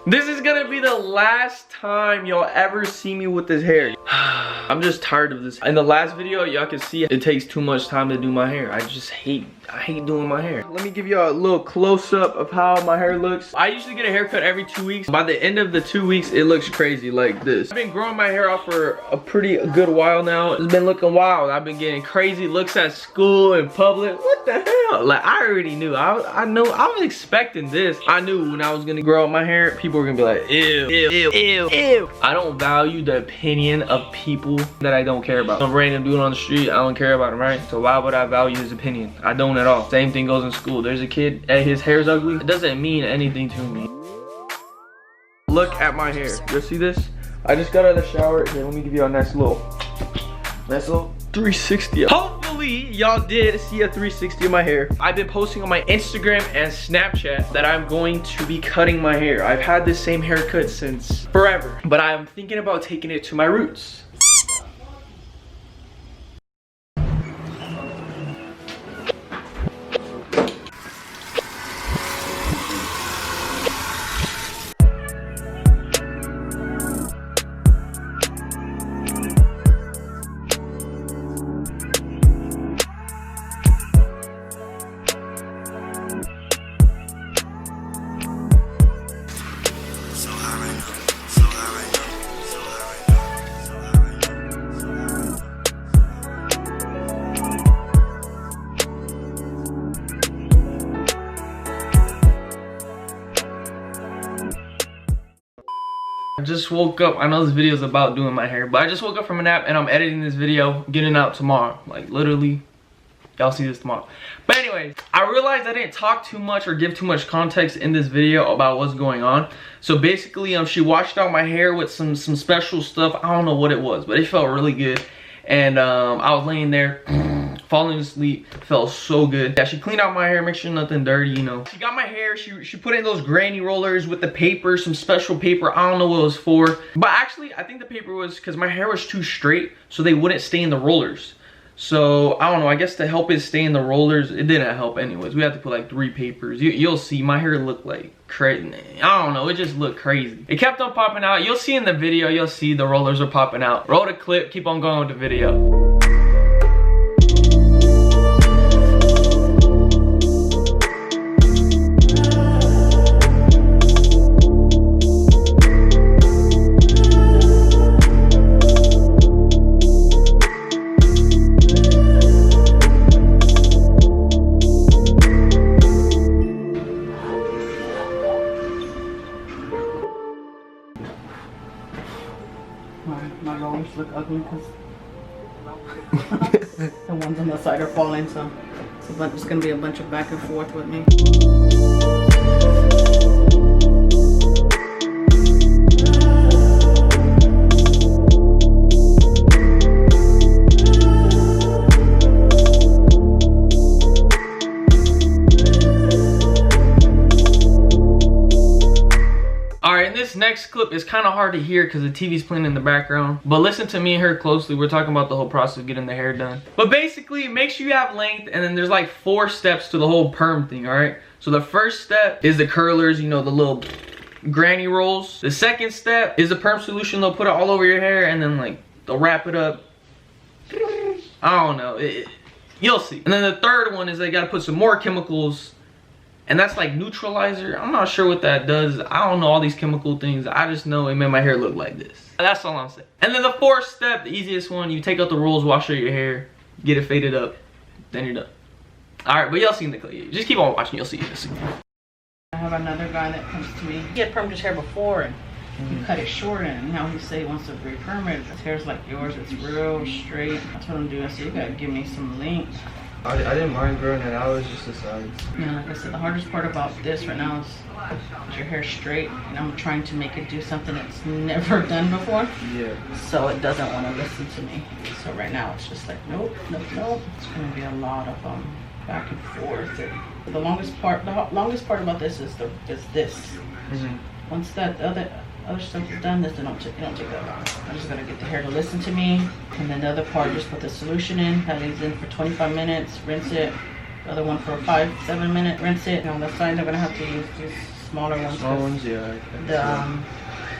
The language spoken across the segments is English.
This is gonna be the last time y'all ever see me with this hair. I'm just tired of this. In the last video, y'all can see it takes too much time to do my hair. I hate doing my hair. Let me give y'all a little close-up of how my hair looks. I usually get a haircut every 2 weeks. By the end of the 2 weeks, it looks crazy like this. I've been growing my hair out for a pretty good while now. It's been looking wild. I've been getting crazy looks at school and public. What the hell? Like, I already knew. I know. I was expecting this. I knew when I was gonna grow out my hair, people were gonna be like, ew, ew, ew, ew. I don't value the opinion of people that I don't care about. Some random dude on the street, I don't care about him, right? So why would I value his opinion? I don't at all. Same thing goes in school. There's a kid, his hair's ugly. It doesn't mean anything to me. Look at my hair. You see this? I just got out of the shower. Here, let me give you a nice little 360. Hopefully y'all did see a 360 of my hair. I've been posting on my Instagram and Snapchat that I'm going to be cutting my hair. I've had this same haircut since forever, but I'm thinking about taking it to my roots. I just woke up. I know this video is about doing my hair, but I just woke up from a nap and I'm editing this video, getting out tomorrow. Like literally, y'all see this tomorrow. But anyways, I realized I didn't talk too much or give too much context in this video about what's going on. So basically, she washed out my hair with some special stuff. I don't know what it was, but it felt really good. And I was laying there falling asleep. Felt so good. Yeah, she cleaned out my hair, make sure nothing dirty, you know. She got my hair, she put in those granny rollers with the paper, some special paper. I don't know what it was for, but actually I think the paper was because my hair was too straight, so they wouldn't stay in the rollers. So I don't know, I guess to help it stay in the rollers, it didn't help anyways. We had to put like 3 papers. You'll see my hair looked like crazy. I don't know, it just looked crazy. It kept on popping out. You'll see in the video, you'll see the rollers are popping out. Roll the clip, keep on going with the video. My rollers look ugly because the ones on the side are falling, so it's gonna be a bunch of back and forth with me. This next clip is kind of hard to hear because the TV's playing in the background, but listen to me and her closely. We're talking about the whole process of getting the hair done. But basically, make sure you have length, and then there's like 4 steps to the whole perm thing. All right, so the first step is the curlers, you know, the little granny rolls. The second step is the perm solution. They'll put it all over your hair, and then like they'll wrap it up. I don't know, you'll see. And then the third one is they got to put some more chemicals, and that's like neutralizer. I'm not sure what that does. I don't know all these chemical things. I just know it made my hair look like this. That's all I'm saying. And then the 4th step, the easiest one, you take out the rolls, wash out your hair, get it faded up, then you're done. All right, but y'all seen the clip. Just keep on watching, you'll see this. I have another guy that comes to me. He had permed his hair before, and he cut it short, and now he said he wants to re-perm it. His hair's like yours, it's real straight. I told him, dude, I said, you gotta give me some length. I didn't mind growing it out, it was just the sides. Yeah, like I said, the hardest part about this right now is your hair straight, and I'm trying to make it do something it's never done before. Yeah. So it doesn't want to listen to me. So right now it's just like, nope, nope, nope. It's gonna be a lot of back and forth. And the longest part about this is this. Mm-hmm. Once that other stuff is done, this don't take that long. I'm just gonna get the hair to listen to me, and then the other part, just put the solution in, have these in for 25 minutes, rinse it. The other one for 5-7 minutes, rinse it. And on the side, I'm gonna have to use these smaller ones. Small ones, yeah.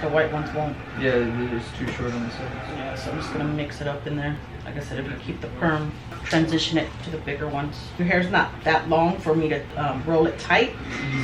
The white ones won't. Yeah, it's too short on the sides. Yeah, so I'm just gonna mix it up in there. Like I said, if you keep the perm, transition it to the bigger ones. Your hair's not that long for me to roll it tight,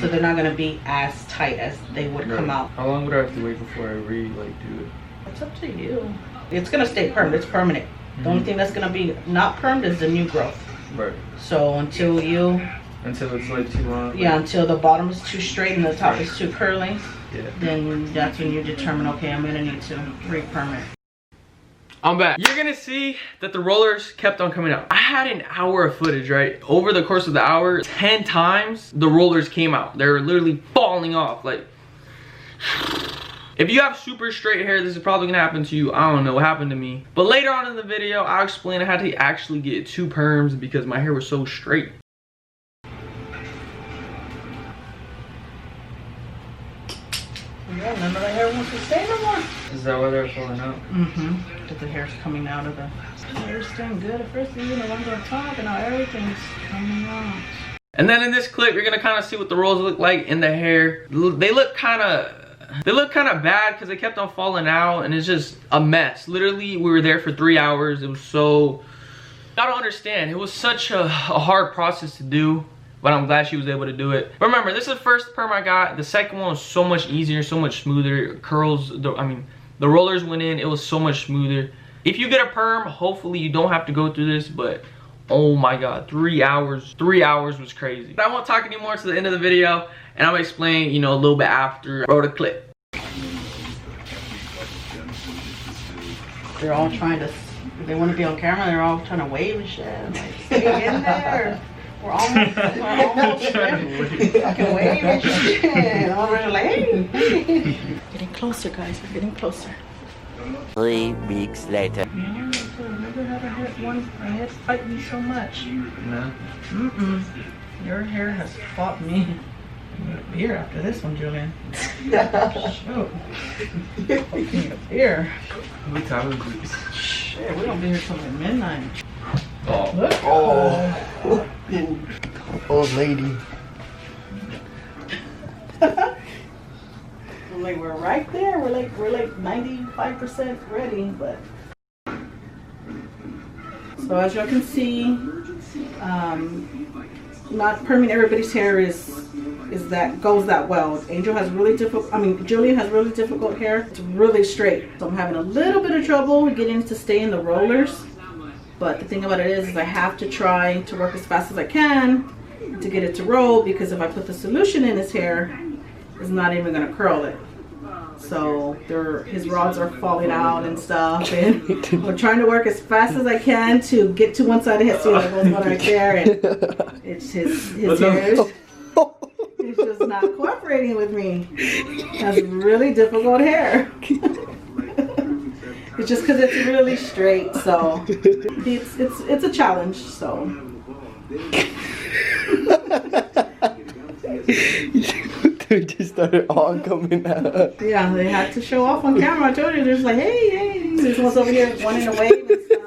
so they're not gonna be as tight as they would come out. How long would I have to wait before I do it? It's up to you. It's gonna stay permed. It's permanent. The only thing that's gonna be not permed is the new growth. Right. So until it's like too long. Yeah, until the bottom is too straight and the top is too curly. Yeah. Then that's when you determine, okay, I'm gonna need to re-perm it. I'm back. You're gonna see that the rollers kept on coming out. I had an hour of footage, right? Over the course of the hour, 10 times the rollers came out. They were literally falling off. Like, if you have super straight hair, this is probably gonna happen to you. I don't know what happened to me. But later on in the video, I'll explain I had to actually get 2 perms because my hair was so straight. Yeah, none of the hair wants to stay no more. Is that why they're falling out? Mm-hmm. Because the hair's coming out of the... The hair's staying good. At first, you know, I'm on top, and now everything's coming out. And then in this clip, you're gonna kind of see what the rolls look like in the hair. They look kind of bad because they kept on falling out, and it's just a mess. Literally, we were there for 3 hours. It was so... I don't understand. It was such a hard process to do. But I'm glad she was able to do it. But remember, this is the first perm I got. The second one was so much easier, so much smoother. Curls, the rollers went in. It was so much smoother. If you get a perm, hopefully you don't have to go through this. But oh my God, 3 hours. 3 hours was crazy. But I won't talk anymore to the end of the video. And I'm gonna explain, you know, a little bit after I wrote a clip. They're all trying to... They want to be on camera. They're all trying to wave and shit. I'm like, stay in there. We're almost there. I can wave and shit. I'm already like, hey. Getting closer, guys. We're getting closer. 3 weeks later. Yeah, so I never had a head fight me so much. No? Mm-mm. Your hair has fought me. I need a beer after this one, Julian. Shoot. I need a beer. What time is this? Shit, we don't be here till like midnight. Oh. Look. Oh. Old lady. Like we're right there. We're like 95% ready, but so as y'all can see, not perming everybody's hair goes that well. Angel has really difficult. Julian has really difficult hair. It's really straight. So I'm having a little bit of trouble getting to stay in the rollers. But the thing about it is I have to try to work as fast as I can to get it to roll, because if I put the solution in his hair, it's not even gonna curl it. So his rods are falling out and stuff, and I'm trying to work as fast as I can to get to one side of his, see that goes one right there, and it's his hair. He's just not cooperating with me. He has really difficult hair. It's just because it's really straight, so it's a challenge. So They just started all coming out. yeah, they had to show off on camera. I told you, there's like, hey, there's one's over here wanting to wave and stuff.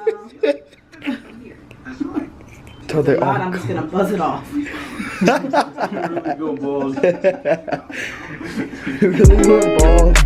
So they're all. I'm just gonna buzz it off. Really go balls. Really going balls.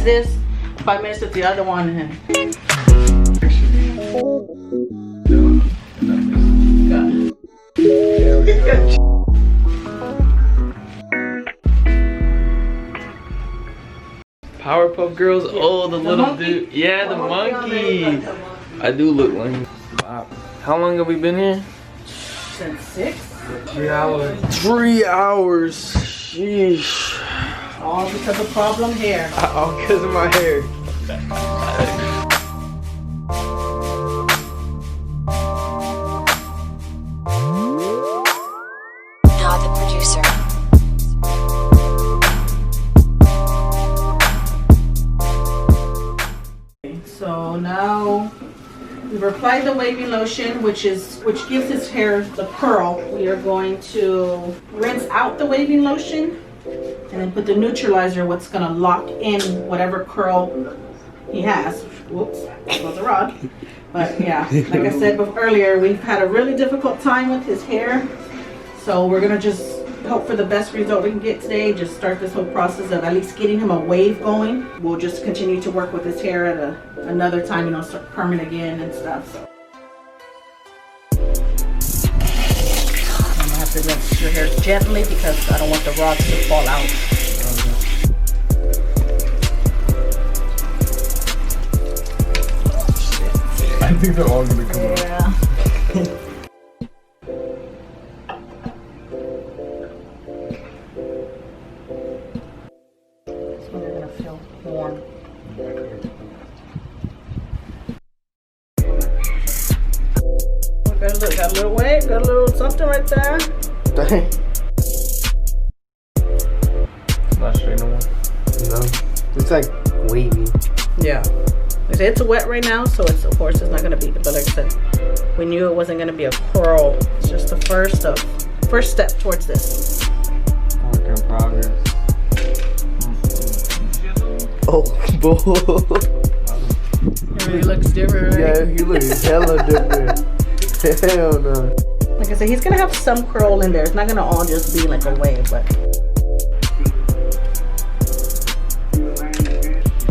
This 5 minutes with the other one, and Powerpuff Girls. Oh, the little monkey? dude. Yeah, the monkey. I do look like him. Wow. How long have we been here? since 6. 3 hours. 3 hours. Sheesh. All because of problem hair. All because of my hair. Not the producer. So now apply the wavy lotion, which gives his hair the curl. We are going to rinse out the wavy lotion and then put the neutralizer, what's gonna lock in whatever curl he has. Whoops, that was a rod. But yeah, like I said earlier, we've had a really difficult time with his hair. So we're gonna just hope for the best result we can get today. Just start this whole process of at least getting him a wave going. We'll just continue to work with his hair at another time, you know, start perming again and stuff. So I'm gonna have to rinse your hair gently because I don't want the rods to fall out. I think they're all gonna come out. Yeah. So they're gonna feel warm. Got a little wave, got a little something right there. Dang. Not straight no more. No. It's like wavy. Yeah. It's wet right now, so it's, of course, it's not gonna be. But like I said, we knew it wasn't gonna be a curl. It's just the first step towards this. Work in progress. Oh, boy. It really looks different, right? Yeah, he looks hella different. Hell no. Like I said, he's gonna have some curl in there. It's not gonna all just be like a wave, but.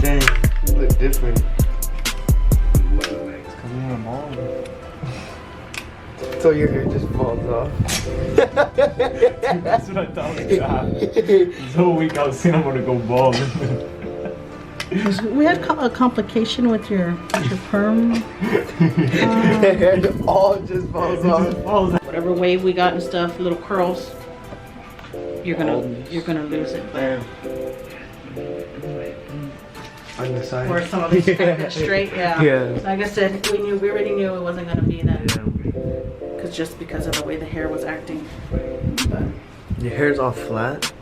Dang, he look different. So your hair just falls off. That's what I thought was God. This whole week I was saying I'm gonna go bald. We had a complication with your perm. Hair all just falls off. Whatever wave we got and stuff, little curls. You're gonna lose it, but On the side. or some of it's straight, yeah. Yeah. Like I said, we already knew it wasn't gonna be that. Just because of the way the hair was acting. But Your hair's all flat.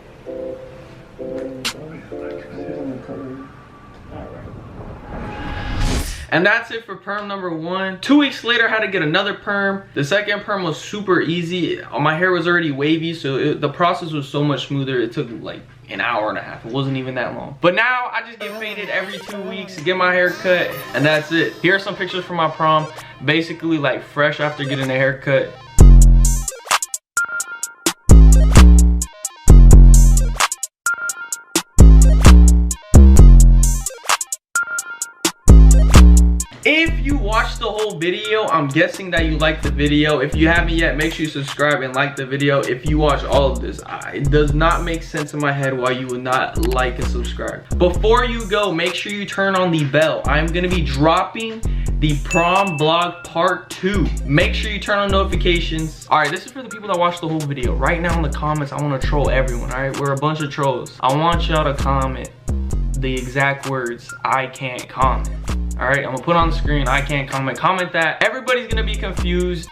And that's it for perm number 1. 2 weeks later, I had to get another perm. The second perm was super easy. My hair was already wavy, so the process was so much smoother. It took like an hour and a half. It wasn't even that long. But now I just get faded every 2 weeks to get my hair cut, and that's it. Here are some pictures from my prom. Basically like fresh after getting a haircut. If you watched the whole video, I'm guessing that you liked the video. If you haven't yet, make sure you subscribe and like the video. If you watch all of this, it does not make sense in my head why you would not like and subscribe. Before you go, make sure you turn on the bell. I'm gonna be dropping the prom vlog part 2. Make sure you turn on notifications. All right, this is for the people that watched the whole video. Right now in the comments, I want to troll everyone. All right, we're a bunch of trolls. I want y'all to comment the exact words, "I can't comment." All right, I'm gonna put on the screen, "I can't comment." Comment that. Everybody's gonna be confused.